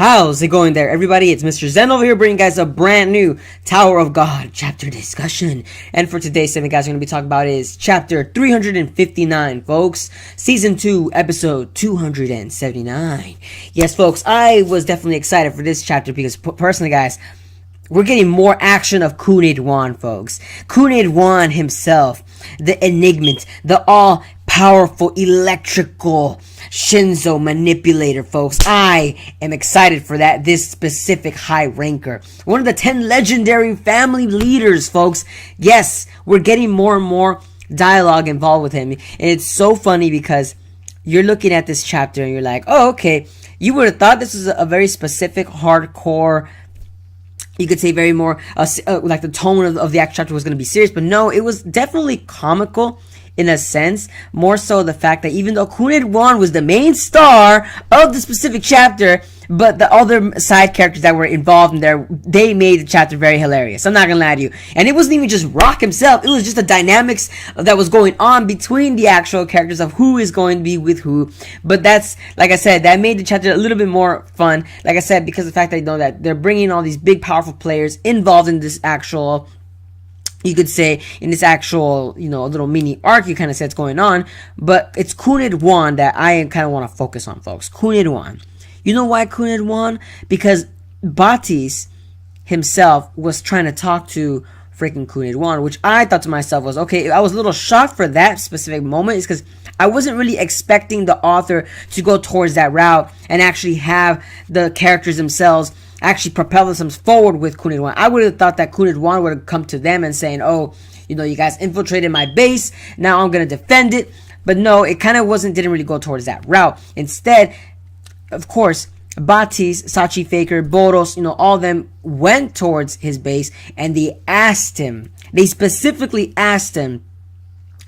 How's it going there, everybody? It's Mr. Zen over here bringing you guys a brand new Tower of God chapter discussion. And for today's segment, guys, we're going to be talking about is chapter 359, folks. Season 2, episode 279. Yes, folks, I was definitely excited for this chapter because, personally, guys, we're getting more action of Koon Eduan, folks. Koon Eduan himself, the enigmat, the all-powerful electrical Shinzo manipulator, folks. I am excited for that, this specific high ranker. One of the 10 legendary family leaders, folks. Yes, we're getting more and more dialogue involved with him. And it's so funny because you're looking at this chapter and you're like, oh, okay. You would have thought this was a very specific, hardcore, you could say very more, like the tone of the actual chapter was going to be serious. But no, it was definitely comical. In a sense, more so the fact that even though Koon Eduan was the main star of the specific chapter, but the other side characters that were involved in there, they made the chapter very hilarious. I'm not gonna lie to you. And it wasn't even just Rock himself, it was just the dynamics that was going on between the actual characters of who is going to be with who. But that's, like I said, that made the chapter a little bit more fun. Like I said, because of the fact that you know that they're bringing all these big, powerful players involved in this actual, you could say, in this actual, little mini arc, you kind of say it's going on. But it's Koon Eduan that I kind of want to focus on, folks. Koon Eduan. You know why Koon Eduan? Because Botties himself was trying to talk to freaking Koon Eduan, which I thought to myself was, okay, I was a little shocked for that specific moment. Is because I wasn't really expecting the author to go towards that route and actually have the characters themselves actually propel themselves forward with Koon Eduan. I would have thought that Koon Eduan would have come to them and saying, oh, you guys infiltrated my base, now I'm going to defend it. But no, it kind of didn't really go towards that route. Instead, of course, Botties, Sachi Faker, Boros, all of them went towards his base and they specifically asked him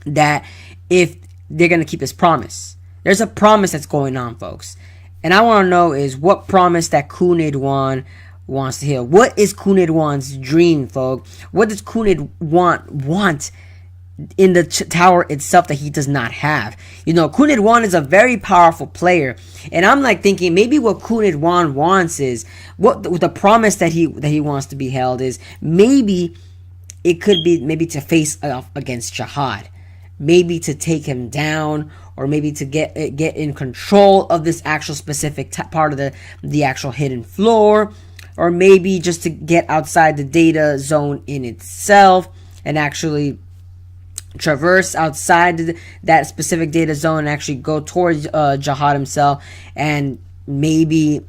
that if they're going to keep his promise. There's a promise that's going on, folks. And I want to know is what promise that Koon Eduan wants to hear. What is Koon Eduan's dream, folks? What does Koon Eduan want in the tower itself that he does not have? Koon Eduan is a very powerful player. And I'm like thinking maybe what Koon Eduan wants is, what the promise that he wants to be held is, maybe it could be maybe to face off against Jihad. Maybe to take him down, or maybe to get in control of this actual specific part of the actual hidden floor, or maybe just to get outside the data zone in itself and actually traverse outside that specific data zone and actually go towards Jihad himself, and maybe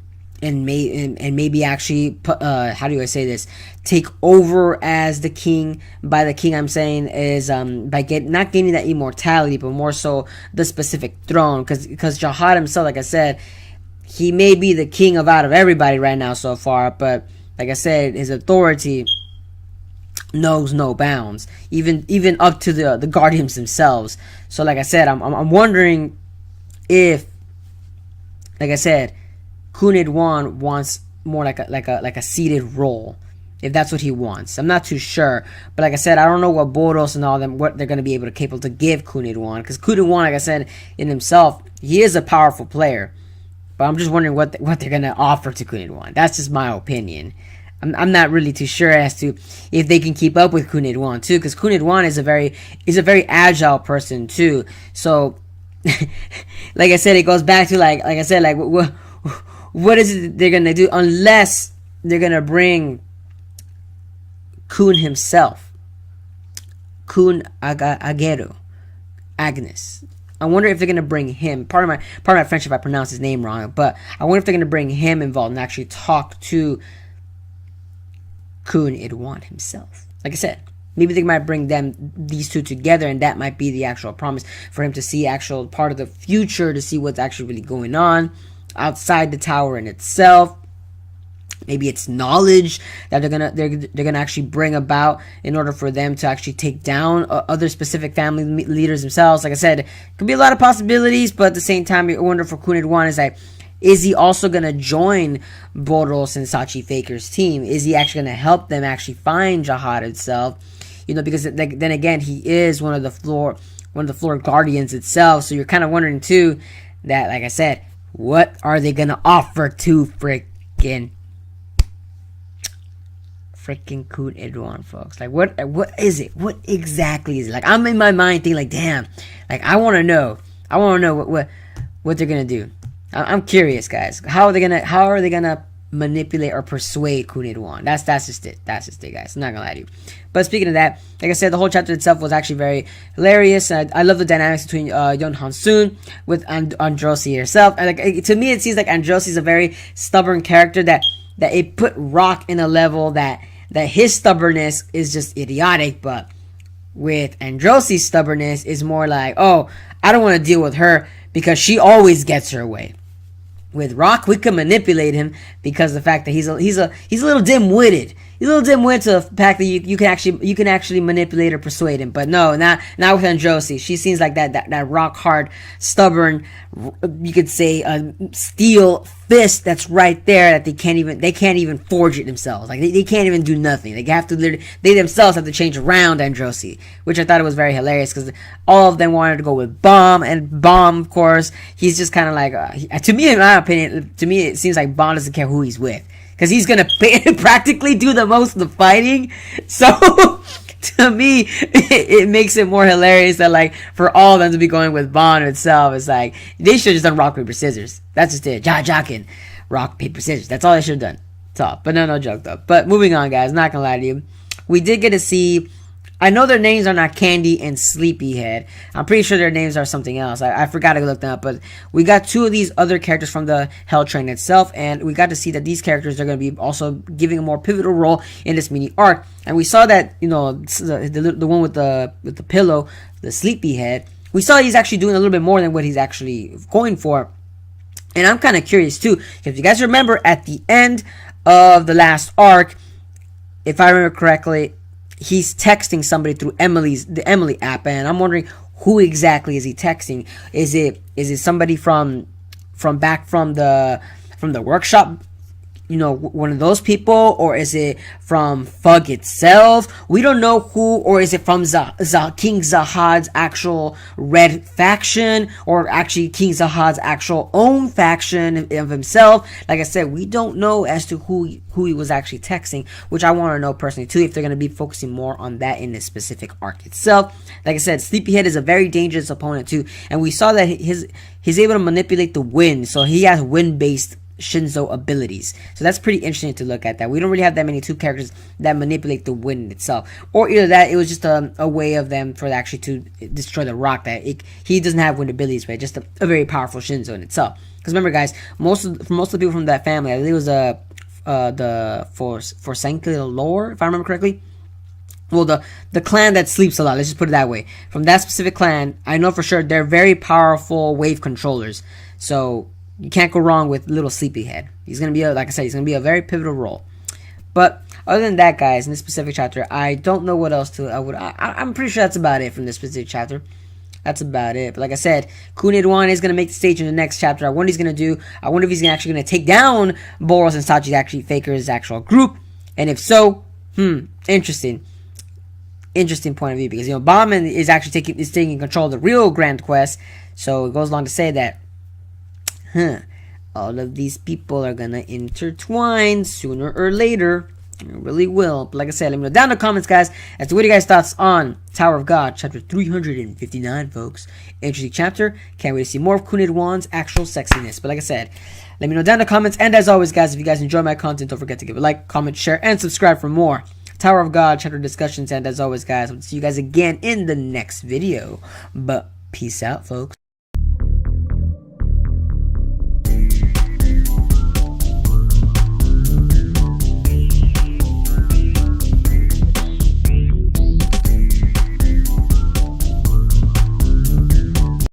actually how do I say this, take over as the king. By the king I'm saying is by not gaining that immortality, but more so the specific throne, because Jihad himself, like I said, he may be the king out of everybody right now so far, but like I said, his authority knows no bounds, even up to the guardians themselves. So like I said, I'm wondering if, like I said, Koon Eduan wants more like a seated role, if that's what he wants. I'm not too sure, but like I said, I don't know what Boros and all them, what they're going to be capable to give Koon Eduan, because Koon Eduan, like I said, in himself, he is a powerful player. But I'm just wondering what they're going to offer to Koon Eduan. That's just my opinion. I'm not really too sure as to if they can keep up with Koon Eduan too, because Koon Eduan is a very agile person too. So, like I said, it goes back to like I said, like what is it they're gonna do, unless they're gonna bring Koon himself, Koon Agero, Agnes. I wonder if they're gonna bring him. Part of my French if I pronounce his name wrong, but I wonder if they're gonna bring him involved and actually talk to Koon Eduan himself. Like I said, maybe they might bring these two together, and that might be the actual promise for him to see actual part of the future, to see what's actually really going on outside the tower in itself. Maybe it's knowledge that they're gonna actually bring about in order for them to actually take down other specific family leaders themselves. Like I said, it could be a lot of possibilities, but at the same time, I wonder for Koon Eduan is like, is he also gonna join Boros and Sachi Faker's team? Is he actually gonna help them actually find Jihad itself? Because then again, he is one of the floor guardians itself. So you're kind of wondering too that, like I said, what are they gonna offer to freaking Koon Eduan, folks. Like, what is it? What exactly is it? Like, I'm in my mind thinking, like, damn, like, I want to know what they're gonna do. I'm curious, guys. How are they gonna manipulate or persuade Koon Eduan? That's just it. That's just it, guys. I'm not gonna lie to you. But speaking of that, like I said, the whole chapter itself was actually very hilarious. I love the dynamics between Yeon Han-soon with Androsi herself. And like, to me, it seems like Androsi is a very stubborn character that it put Rock in a level that his stubbornness is just idiotic, but with Androsi's stubbornness is more like, oh, I don't want to deal with her because she always gets her way. With Rock, we can manipulate him because of the fact that he's a little dim-witted. He's a little dim-witted to the fact that you can actually manipulate or persuade him. But no, not with Androsi. She seems like that rock hard, stubborn, you could say steel fist that's right there that they can't even forge it themselves. Like they can't even do nothing. They themselves have to change around Androsi, which I thought it was very hilarious because all of them wanted to go with Bomb, and Bomb, of course, he's just kind of like to me, in my opinion, it seems like Bomb doesn't care who he's with. Because he's going to practically do the most of the fighting. So, to me, it makes it more hilarious that, like, for all of them to be going with Bond itself, it's like, they should have just done rock, paper, scissors. That's just it. Jockin. Rock, paper, scissors. That's all they should have done. That's all. But no joke, though. But moving on, guys. Not going to lie to you. We did get to see... I know their names are not Candy and Sleepyhead. I'm pretty sure their names are something else. I forgot to look them up. But we got two of these other characters from the Hell Train itself. And we got to see that these characters are going to be also giving a more pivotal role in this mini arc. And we saw that, you know, the one with the pillow, the Sleepyhead. We saw he's actually doing a little bit more than what he's actually going for. And I'm kind of curious too. If you guys remember at the end of the last arc, if I remember correctly, he's texting somebody through the Emily app, and I'm wondering who exactly is he texting. Is it somebody from back from the workshop, you know, one of those people, or is it from Fug itself? We don't know who, or is it from King Zahad's actual red faction, or actually King Zahad's actual own faction of himself? Like I said, we don't know as to who he was actually texting, which I want to know personally too, if they're going to be focusing more on that in this specific arc itself. Like I said, Sleepyhead is a very dangerous opponent too, and we saw that he's able to manipulate the wind, so he has wind-based Shinzo abilities. So that's pretty interesting to look at. That we don't really have that many two characters that manipulate the wind itself, or either that it was just a way of them for actually to destroy the rock. That he doesn't have wind abilities, but just a very powerful Shinzo in itself. Because remember, guys, most of the people from that family, I believe it was the Forsaken lore, if I remember correctly. Well, the clan that sleeps a lot, let's just put it that way. From that specific clan, I know for sure they're very powerful wave controllers. So you can't go wrong with little Sleepyhead. He's gonna be like I said, he's gonna be a very pivotal role. But other than that, guys, in this specific chapter, I don't know what else to. I'm pretty sure that's about it from this specific chapter. That's about it. But like I said, Koon Eduan is gonna make the stage in the next chapter. I wonder what he's gonna do. I wonder if he's actually gonna take down Boros and Sachi's actually Faker's actual group. And if so, interesting point of view, because you know Bauman is actually taking control of the real Grand Quest. So it goes along to say that all of these people are gonna intertwine sooner or later. It really will. But like I said, let me know down in the comments, guys, as to what are you guys' thoughts on Tower of God, chapter 359, folks. Interesting chapter. Can't wait to see more of Koon Eduan's actual sexiness. But like I said, let me know down in the comments. And as always, guys, if you guys enjoy my content, don't forget to give a like, comment, share, and subscribe for more Tower of God chapter discussions. And as always, guys, I'll see you guys again in the next video. But peace out, folks.